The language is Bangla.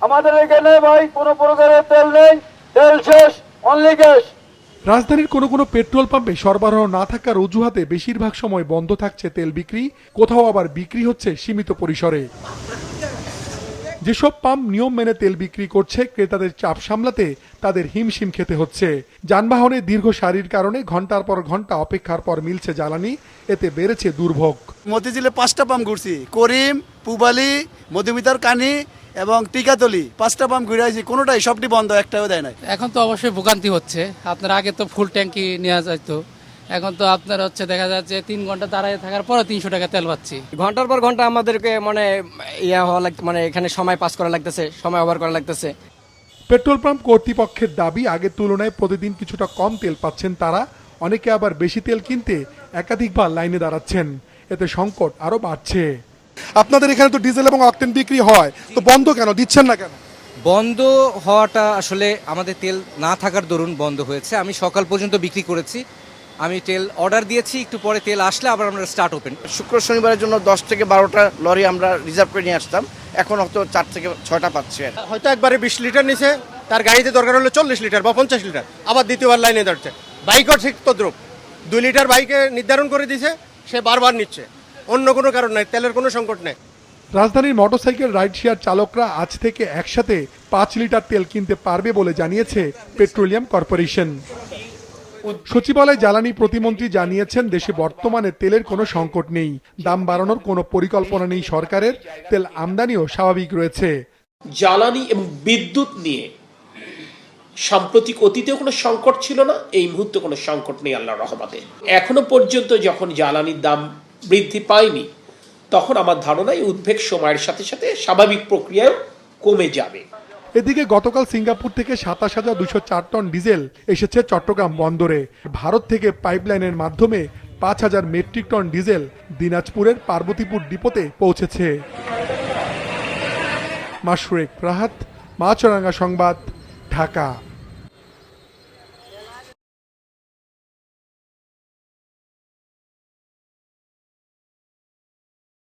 আমাদের এখানে ভাই কোনো প্রকারের তেল নেই, তেল শেষ, অনলি গ্যাস। রাজধানীর কোনো কোনো পেট্রোল পাম্পে সরবরাহ না থাকার অজুহাতে বেশিরভাগ সময় বন্ধ থাকছে তেল বিক্রি, কোথাও আবার বিক্রি হচ্ছে সীমিত পরিসরে। যেসব পাম্প নিয়ম মেনে তেল বিক্রি করছে, ক্রেতাদের চাপ সামলাতে তাদের হিমশিম খেতে হচ্ছে। যানবাহনের দীর্ঘ সারির কারণে ঘন্টার পর ঘন্টা অপেক্ষার পর মিলছে জ্বালানি, এতে বেড়েছে দুর্ভোগ। মতিঝিলে 5টা পাম্প ঘুরছি, করিম, পুবালি, মধুমিতার কানি এবং টিকাতলি 5টা পাম্প ঘুরে আসি, কোনোটাই সবটি বন্ধ, একটাও দেয় নাই। এখন তো অবশ্যই ভোগান্তি হচ্ছে। আপনার আগে তো ফুল ট্যাঙ্কি নেওয়া যেত, এখন তো আপনার হচ্ছে দেখা যাচ্ছে 3 ঘন্টা দাঁড়ায় থাকার পরে 300 টাকা তেল পাচ্ছি। ঘন্টার পর ঘন্টা আমাদেরকে ইয়া হওয়া মানে এখানে সময় পাস করা লাগতেছে, সময় ওভার করা লাগতেছে। পেট্রোল পাম্প কর্তৃপক্ষের দাবি, আগের তুলনায় প্রতিদিন কিছুটা কম তেল পাচ্ছেন তারা। অনেকে আবার বেশি তেল কিনতে একাধিকবার লাইনে দাঁড়াচ্ছেন, এতে সংকট আরো বাড়ছে। আপনাদের এখানে তো ডিজেল এবং অকটেন বিক্রি হয়, তো বন্ধ কেন, দিচ্ছেন না কেন? বন্ধ হওয়াটা আসলে আমাদের তেল না থাকার দরুন বন্ধ হয়েছে। আমি সকাল পর্যন্ত বিক্রি করেছি, আমি তেল অর্ডার দিয়েছি, একটু পরে তেল আসলে আবার আমরা স্টার্ট ওপেন। শুক্র শনিবারের জন্য 10 থেকে 12টা লরি আমরা রিজার্ভ করে নিয়ে আসতাম, এখন হয়তো 4 থেকে 6টা পাচ্ছি। হয়তো একবারে 20 লিটার নিছে, তার গাড়িতে দরকার হলে 40 লিটার বা 50 লিটার, আবার দ্বিতীয়বার লাইনে দাঁড়ছে। বাইকও ঠিক তদ্রুপ, 2 লিটার বাইকে নির্ধারণ করে দিছে, সে বারবার নিচ্ছে, অন্য কোনো কারণ নাই, তেলের কোনো সংকট নেই। রাজধানীর মোটরসাইকেল রাইড শেয়ার চালকরা আজ থেকে একসাথে 5 লিটার তেল কিনতে পারবে বলে জানিয়েছে পেট্রোলিয়াম কর্পোরেশন। সচিবালয় জ্বালানি প্রতিমন্ত্রী জানিয়েছেন, দেশে বর্তমানে তেলের কোনো সংকট নেই, দাম বাড়ানোর কোনো পরিকল্পনা নেই সরকারের, তেল আমদানিও স্বাভাবিক রয়েছে। জ্বালানি এবং বিদ্যুৎ নিয়ে সাম্প্রতিক অতীতেও কোনো সংকট ছিল না, এই মুহূর্তে কোনো সংকট নেই আল্লাহর রহমতে। এখনো পর্যন্ত যখন জ্বালানির দাম বৃদ্ধি পায়নি, তখন আমার ধারণা এই উদ্বেগ সময়ের সাথে সাথে স্বাভাবিক প্রক্রিয়ায় কমে যাবে। এদিকে গতকাল সিঙ্গাপুর থেকে 27,204 টন ডিজেল এসেছে চট্টগ্রাম বন্দরে। ভারত থেকে পাইপলাইনের মাধ্যমে 5,000 মেট্রিক টন ডিজেল দিনাজপুরের পার্বতীপুর ডিপোতে পৌঁছেছে। মাশরুক রাহাত, মাছরাঙ্গা সংবাদ, ঢাকা।